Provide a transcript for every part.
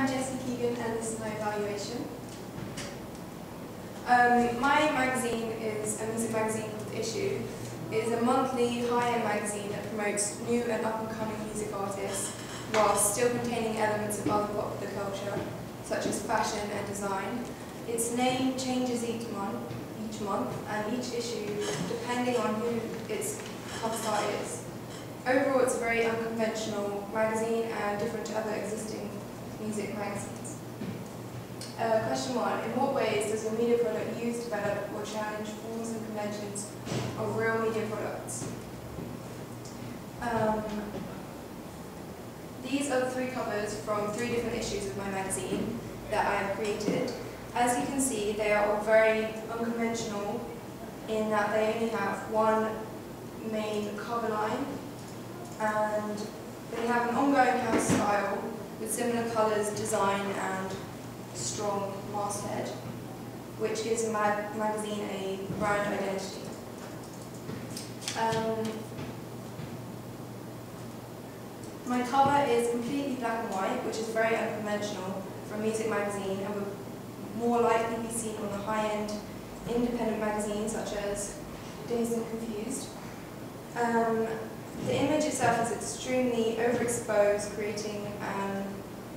I'm Jessie and this is my evaluation. My magazine is a music magazine called Issue. It is a monthly high-end magazine that promotes new and up-and-coming music artists while still containing elements of other popular culture, such as fashion and design. Its name changes each month, and each issue depending on who its cover star is. Overall, it's a very unconventional magazine and different to other existing music magazines. Question 1. In what ways does your media product use, develop, or challenge forms and conventions of real media products? These are the 3 covers from 3 different issues of my magazine that I have created. As you can see, they are all very unconventional in that they only have one main cover line, and they have an ongoing house style with similar colours, design and strong masthead, which gives the magazine a brand identity. My cover is completely black and white, which is very unconventional for a music magazine and would more likely be seen on a high-end independent magazine such as Dazed and Confused. The image itself is extremely overexposed, creating an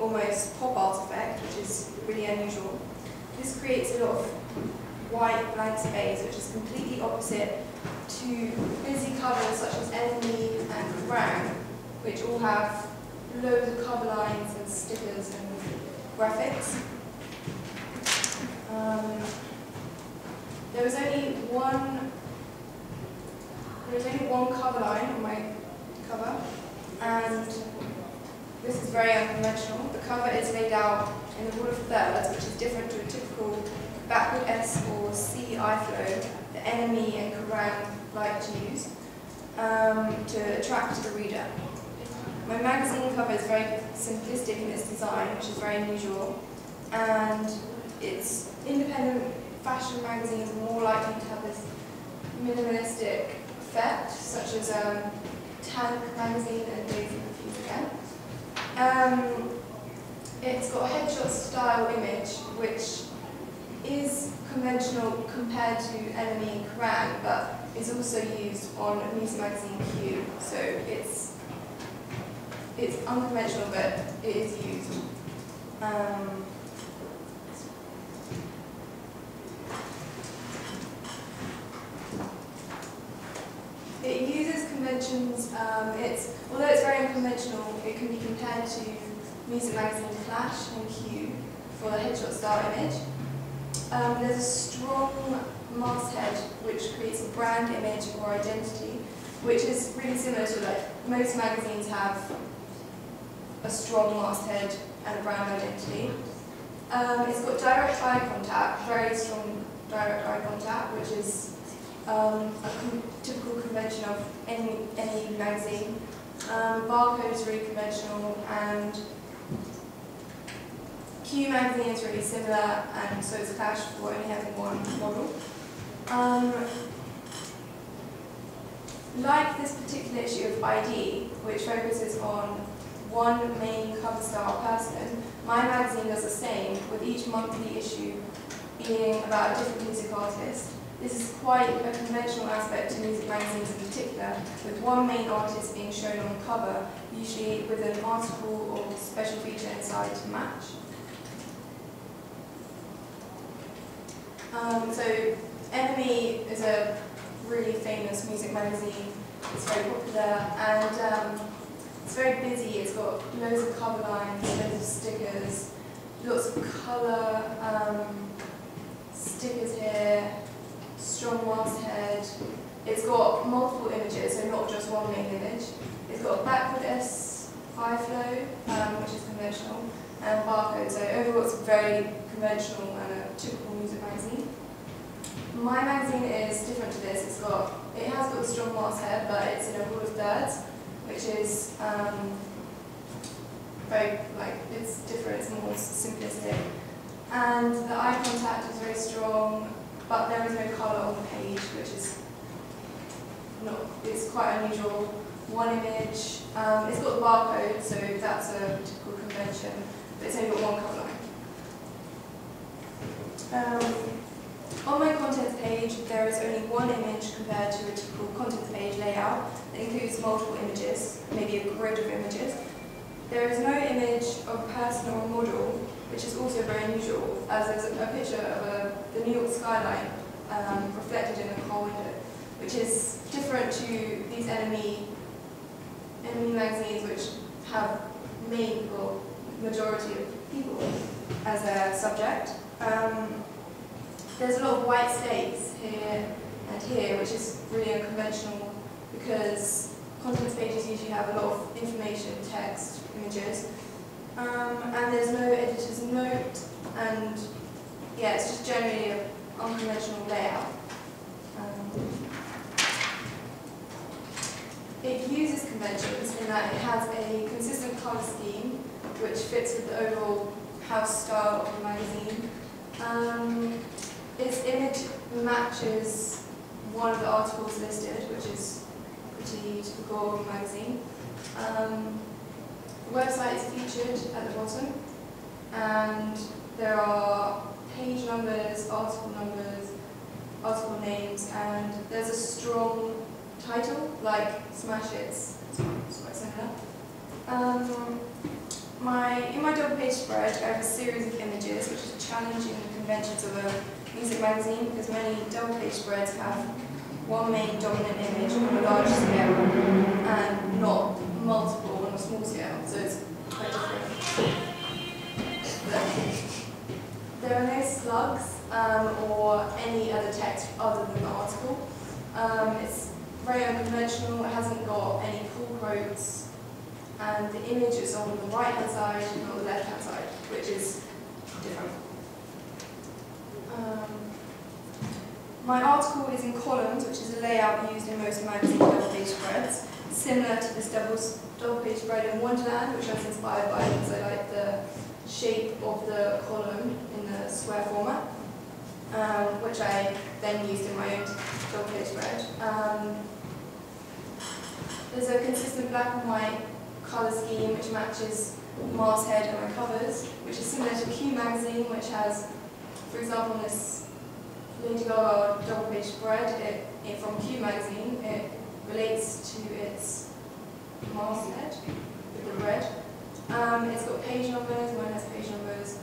almost pop art effect, which is really unusual. This creates a lot of white blank space, which is completely opposite to busy covers such as Enemy and Kerrang, which all have loads of cover lines and stickers and graphics. There was only one cover line on my cover, and this is very unconventional. The cover is laid out in the rule of thirds, which is different to a typical backward S or C I-flow that Enemy and Kerrang like to use to attract the reader. My magazine cover is very simplistic in its design, which is very unusual, and its independent fashion magazines are more likely to have this minimalistic effect, such as Tank magazine and Dazed and Confused again. It's got a headshot style image, which is conventional compared to Enemy and Kerrang, but is also used on a music magazine Q. So it's unconventional, but it is used. It uses conventions, although it's very unconventional, it can be compared to music magazine Clash and Q for the headshot style image. There's a strong masthead which creates a brand image or identity, which is really similar to most magazines have a strong masthead and a brand identity. It's got direct eye contact, very strong direct eye contact, which is a typical convention of any magazine. Barcode is really conventional, and Q magazine is really similar, and so is Clash for only having one model. Like this particular issue of ID, which focuses on one main cover style person, my magazine does the same, with each monthly issue being about a different music artist. This is quite a conventional aspect to music magazines in particular, with one main artist being shown on the cover, usually with an article or special feature inside to match. So Enemy is a really famous music magazine. It's very popular and it's very busy. It's got loads of cover lines, loads of stickers, lots of colour, stickers here, strong masthead. It's got multiple images, so not just one main image. It's got a backward S I-flow, which is conventional, and barcode. So overall, it's very conventional and a typical music magazine. My magazine is different to this. It has got a strong masthead, but it's in a rule of thirds, which is it's different. It's more simplistic, and the eye contact is very strong. But there is no colour on the page, which is it's quite unusual. One image, it's got the barcode, so that's a typical convention, but it's only got one On my contents page, there is only one image compared to a typical contents page layout that includes multiple images, maybe a grid of images. There is no image of a person or a model, which is also very unusual, as there's a picture of the New York skyline reflected in a car window, which is different to these enemy magazines, which have majority of people as a subject. There's a lot of white space here and here, which is really unconventional because contents pages usually have a lot of information, text, images, and there's no editor's note, and yeah, it's just generally an unconventional layout. It uses conventions in that it has a consistent colour scheme which fits with the overall house style of the magazine. Its image matches one of the articles listed, which is pretty typical of a magazine. The website is featured at the bottom, and there are page numbers, article names, and there's a strong title, like Smash It's quite similar. In my double page spread, I have a series of images which is challenging the conventions of a music magazine, because many double page spreads have one main dominant image on a large scale and not multiple on a small scale, so it's quite different. There are no slugs or any other text other than the article. It's very unconventional, it hasn't got any pull quotes, and the image is on the right hand side and not the left hand side, which is different. My article is in columns, which is a layout used in most magazine double page spreads, similar to this double page spread in Wonderland, which I was inspired by because I like the shape of the column in the square format, which I then used in my own double page spread. There's a consistent black and white colour scheme which matches masthead and my covers, which is similar to Q magazine, which has, for example, on this Lady Gaga double page spread from Q magazine, it relates to its masthead with the red. It's got page numbers, mine has page numbers,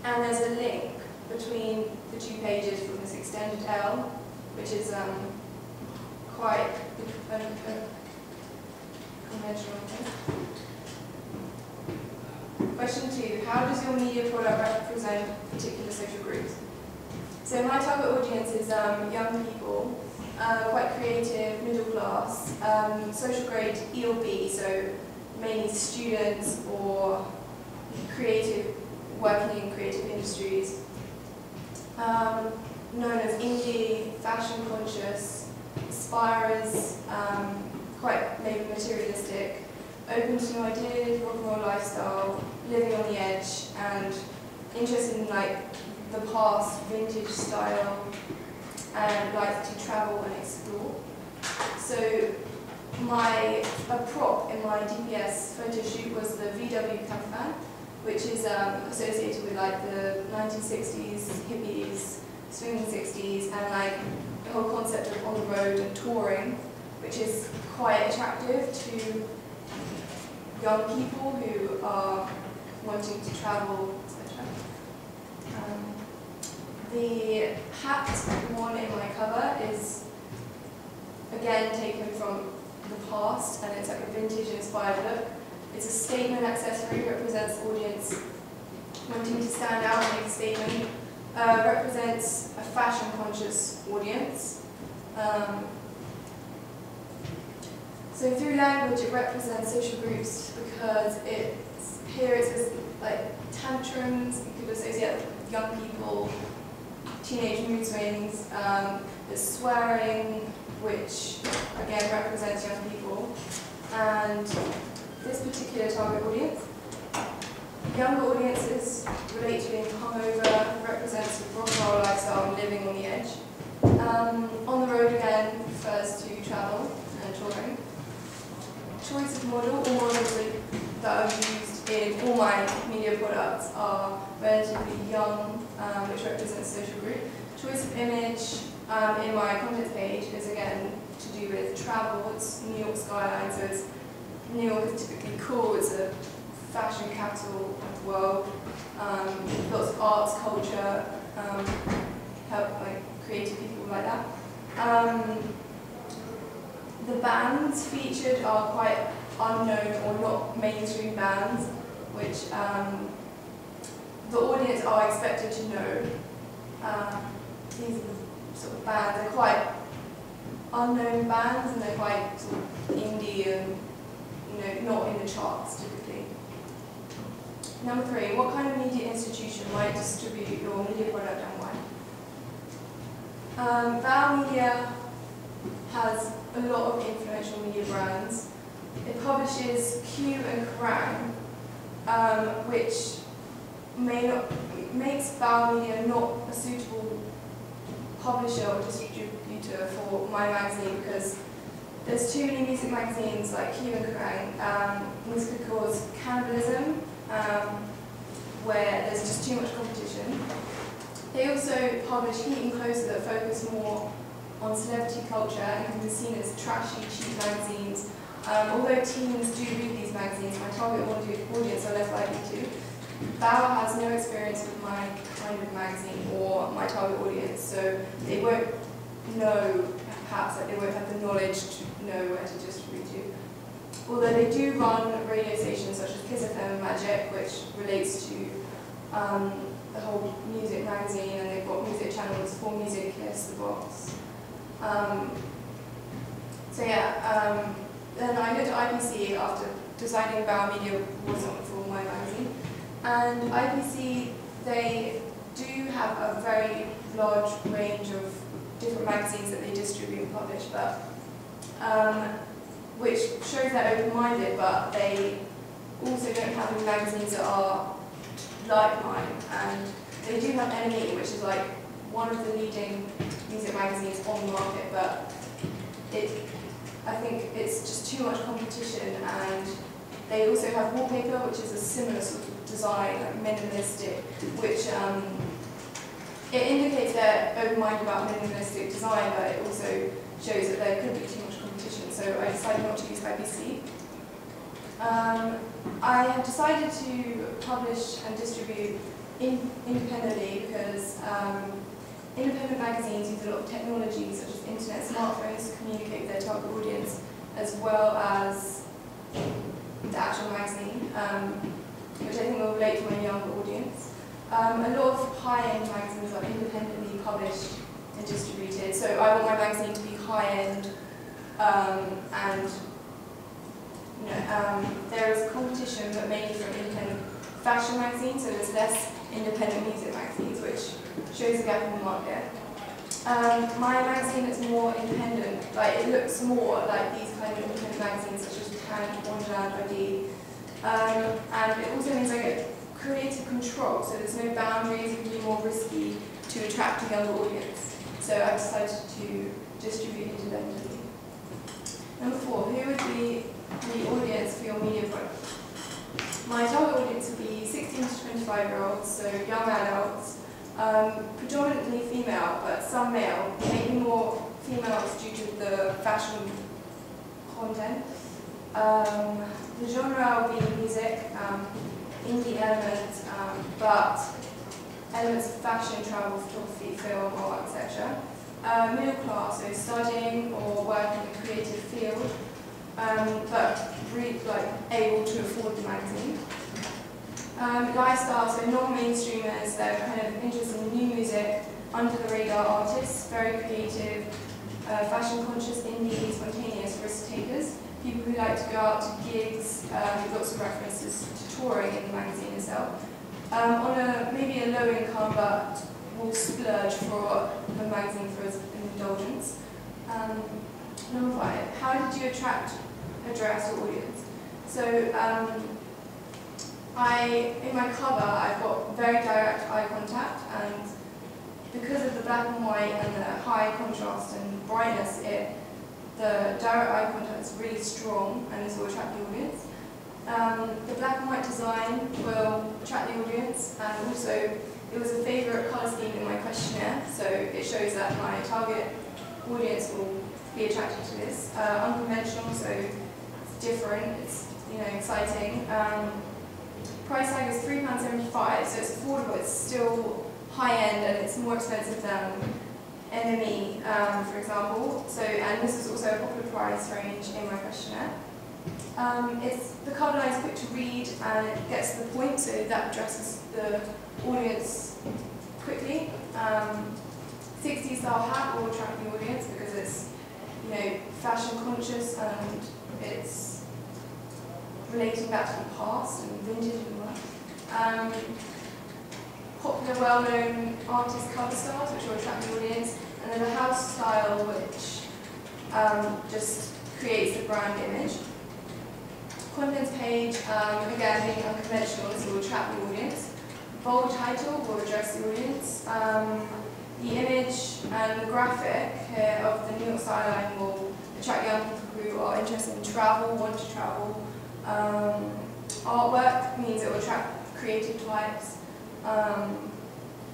and there's a link between the two pages from this extended L, which is quite conventional. Question 2. How does your media product represent particular social groups? So my target audience is young people, quite creative, middle class, social grade E or B, so mainly students or working in creative industries, known as indie, fashion conscious, aspirers, quite maybe materialistic, open to new ideas, rock and roll lifestyle, living on the edge, and interested in like the past, vintage style, and like to travel and explore. So a prop in my DPS photo shoot was the VW campervan, which is associated with like the 1960s, hippies, swinging 60s, and like the whole concept of on the road and touring, which is quite attractive to young people who are wanting to travel, etc. The hat one in my cover is again taken from the past, and it's like a vintage inspired look. It's a statement accessory, represents the audience wanting to stand out and make a statement, represents a fashion conscious audience. So through language it represents social groups because it says like tantrums, you could associate with young people, teenage mood swings, there's swearing, which again represents young people, and this particular target audience. Younger audiences relate to being hungover, represents a rock and roll lifestyle and living on the edge. On the road again refers to travel and touring. Choice of model or models that are used in all my media products are relatively young, which represents social group. Choice of image in my content page is again to do with travel. It's New York skyline, so it's New York is typically cool. It's a fashion capital of the world. Lots of arts, culture, help like creative people like that. The bands featured are quite unknown or not mainstream bands, which the audience are expected to know. These are the sort of bands. They're quite unknown bands, and they're quite sort of indie and not in the charts typically. Number 3, what kind of media institution might distribute your media product and why? Val Media has a lot of influential media brands. It publishes Q and Kerrang, which makes Val Media not a suitable publisher or distributor for my magazine because there's too many music magazines like Q and Kerrang. This could cause cannibalism, where there's just too much competition. They also publish Heat and Closer that focus more on celebrity culture and can be seen as trashy, cheap magazines. Although teens do read these magazines, my target audience are less likely to. Bauer has no experience with my kind of magazine or my target audience, so they won't know, perhaps, that they won't have the knowledge to know where to distribute to. Although they do run radio stations such as Kiss FM and Magic, which relates to the whole music magazine, and they've got music channels for Music, Kiss, The Box. Then I went to IPC after deciding Bauer Media wasn't for my magazine. And IPC, they do have a very large range of different magazines that they distribute and publish, but which shows they're open-minded, but they also don't have any magazines that are like mine. And they do have NME, which is like one of the leading music magazines on the market, but I think it's just too much competition. And they also have Wallpaper, which is a similar sort of design, like minimalistic, which it indicates they're open-minded about minimalistic design, but it also shows that there could be too much competition. So I decided not to use IPC. I have decided to publish and distribute independently because independent magazines use a lot of technology such as internet smartphones to communicate with their target audience, as well as the actual magazine, which I think will relate to my younger audience. A lot of high-end magazines are independently published and distributed, so I want my magazine to be high-end, and there is competition, but mainly from independent fashion magazines, so there's less independent music magazines, which shows a gap in the market. My magazine is more independent, like it looks more like these kind of independent magazines such as Tank, Wonderland, ID, and it also means I get creative control, so there's no boundaries, it can be more risky to attract a younger audience. So I decided to distribute independently. Number 4, who would be the audience for your media product? My target audience would be 16 to 25-year-olds, so young adults, predominantly female, but some male, maybe more females due to the fashion content. The genre will be music, indie elements, but elements of fashion, travel, photography, film, art, etc. Middle class, so studying or working in a creative field, but really able to afford the magazine. Lifestyle, so non-mainstreamers, they're kind of interested in new music, under-the-radar artists, very creative, fashion-conscious, indie, spontaneous risk-takers, people who like to go out to gigs, with lots of references to touring in the magazine itself, on maybe a low income, but will splurge for the magazine for its indulgence. Number 5, how did you address your audience? So, in my cover, I've got very direct eye contact, and because of the black and white and the high contrast and brightness, the direct eye contact is really strong and this will attract the audience. The black and white design will attract the audience, and also it was a favourite colour scheme in my questionnaire, so it shows that my target audience will be attracted to this. Unconventional, so it's different, it's exciting. Price tag is £3.75, so it's affordable, it's still high end and it's more expensive than NME, for example. So, and this is also a popular price range in my questionnaire. The cover line is quick to read and it gets to the point, so that addresses the audience quickly. 60s style hat will attract the audience because it's fashion conscious and it's relating back to the past and vintage and all that. Popular, well-known artist cover styles, which will attract the audience, and then a house style, which just creates the brand image. Contents page, again, being unconventional, this will attract the audience. Bold title will address the audience. The image and the graphic here of the New York skyline will attract young people who are interested in travel, want to travel. Artwork means it will attract creative types.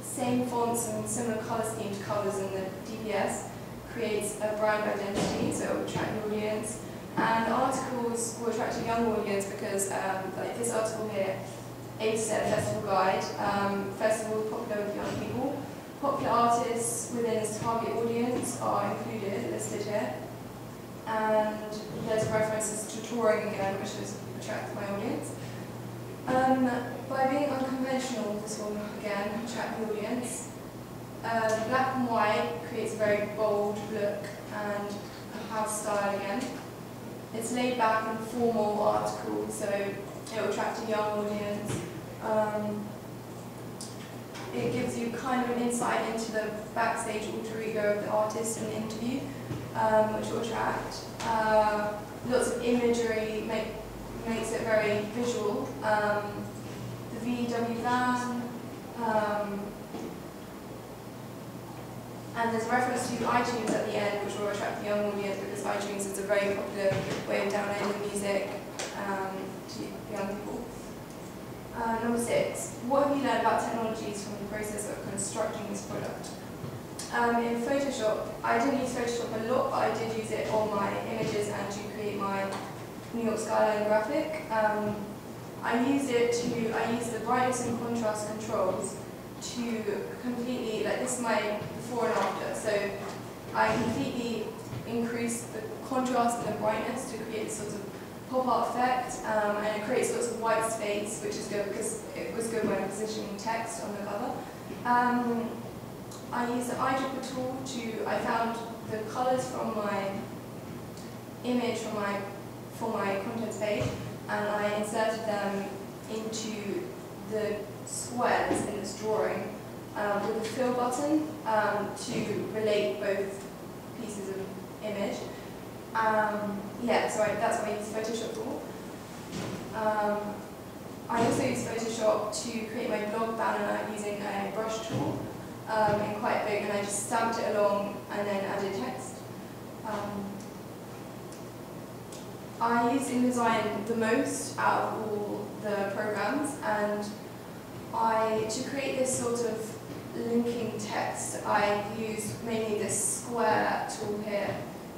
Same fonts and similar colour scheme to colours in the DPS creates a brand identity, so it will attract the audience. And articles will attract a young audience because, like this article here, A to Z Festival Guide, festival popular with young people. Popular artists within this target audience are included, listed here. And there's references to touring again, which is attract my audience. By being unconventional, this will again attract the audience. Black and white creates a very bold look and a house style again. It's laid back and formal article, so it will attract a young audience. It gives you kind of an insight into the backstage alter ego of the artist in the interview, which will attract. Lots of imagery makes it very visual. The VW van, and there's a reference to iTunes at the end, which will attract the young audience because iTunes is a very popular way of downloading music to young people. Number 6, what have you learned about technologies from the process of constructing this product? In Photoshop, I didn't use Photoshop a lot, but I did use it on my images and to create my New York skyline graphic. I used the brightness and contrast controls to completely, like this is my before and after, so I completely increased the contrast and the brightness to create this sort of pop-art effect, and it creates lots of white space, which is good because it was good when positioning text on the cover. I used the eyedropper tool I found the colours from my image for my contents page, and I inserted them into the squares in this drawing with a fill button to relate both pieces of image. So that's what I used Photoshop for. I also used Photoshop to create my blog banner using a brush tool in quite big, and I just stamped it along and then added text. I used InDesign the most out of all the programs, and to create this sort of linking text, I used mainly this square tool here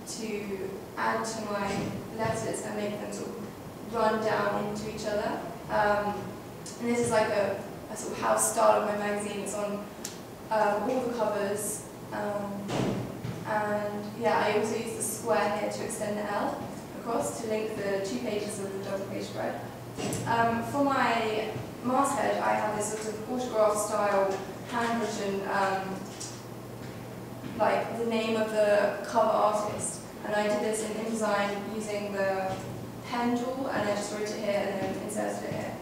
to add to my letters and make them sort of run down into each other. And this is like a sort of house style of my magazine. It's on all the covers. And yeah, I also use the square here to extend the L across to link the 2 pages of the double page spread. For my masthead, I have this sort of autograph style handwritten, like the name of the cover artist. And I did this in InDesign using the pen tool, and I just wrote it here and then inserted it here.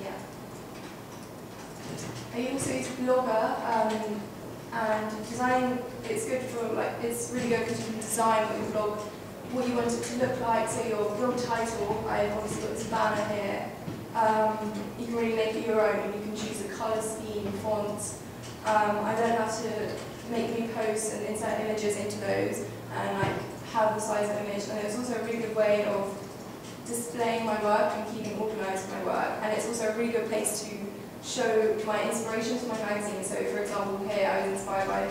Yeah. I also use Blogger, and design, it's good for, it's really good because you can design what your blog, what you want it to look like. So your blog title, I've obviously got this banner here. You can really make it your own, and you can choose the colour scheme, fonts. I learned how to make new posts and insert images into those, and have the size of image. And it's also a really good way of displaying my work and keeping organised with my work, and it's also a really good place to show my inspirations for my magazine. So for example, here I was inspired by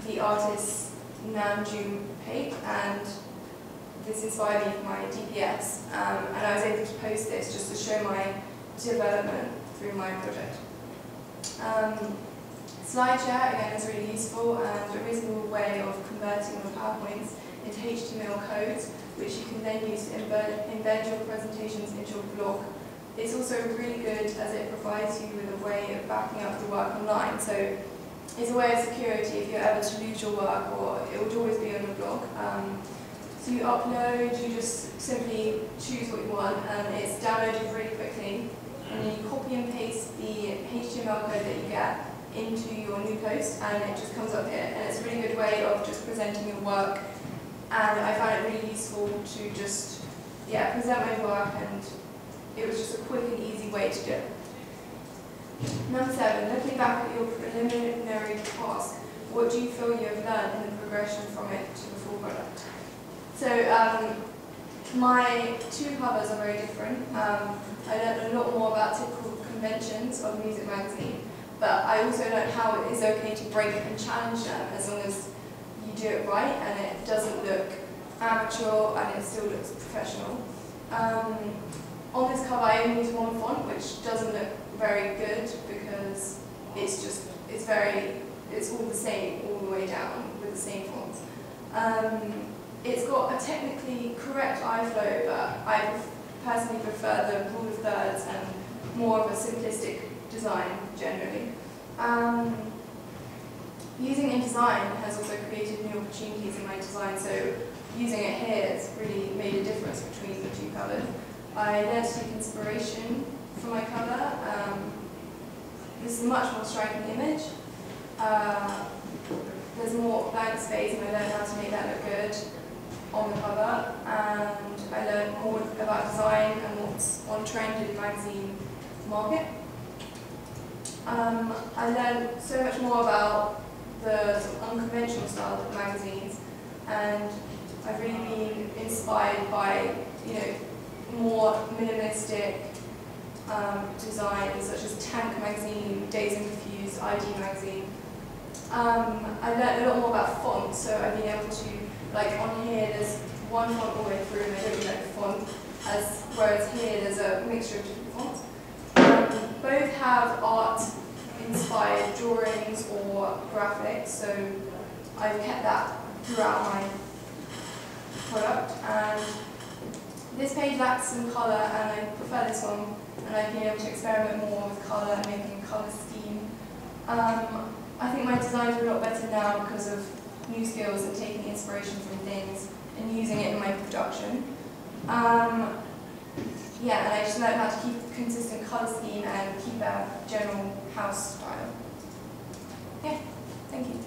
the artist Namjoon Paik, and this inspired me for my DPS, and I was able to post this just to show my development through my project. SlideShare, again, is really useful and a reasonable way of converting your PowerPoints into HTML codes, which you can then use to embed your presentations into your blog. It's also really good as it provides you with a way of backing up your work online. So it's a way of security if you're ever to lose your work, or it would always be on your blog. So you upload, you just simply choose what you want, and it's downloaded really quickly. And then you copy and paste the HTML code that you get into your new post, and it just comes up here. And it's a really good way of just presenting your work. And I found it really useful to just, present my work, and it was just a quick and easy way to do it. Number 7, looking back at your preliminary task, what do you feel you have learned in the progression from it to the full product? So my 2 covers are very different. I learned a lot more about typical conventions of a music magazine, but I also learned how it is okay to break and challenge them as long as you do it right and it doesn't look amateur and it still looks professional. On this cover I only use one font, which doesn't look very good because it's all the same all the way down with the same fonts. It's got a technically correct eye flow, but I personally prefer the rule of thirds and more of a simplistic design generally. Using InDesign has also created new opportunities in my design, so using it here has really made a difference between the 2 covers. I learned to take inspiration from my cover. This is a much more striking image. There's more blank space, and I learned how to make that look good on the cover. And I learned more about design and what's on trend in the magazine market. I learned so much more about the sort of unconventional style of magazines, and I've really been inspired by, more minimalistic designs such as Tank magazine, Days and Confused, ID magazine. I learned a lot more about fonts, so I've been able to, like on here there's one font all the way through and I don't really like the font, whereas here there's a mixture of different fonts. Both have art-inspired drawings or graphics, so I've kept that throughout my product. And this page lacks some colour, and I prefer this one, and I've been able to experiment more with colour and making a colour scheme. I think my designs are a lot better now because of new skills and taking inspiration from things and using it in my production. And I just learned how to keep a consistent colour scheme and keep a general house style. Yeah, thank you.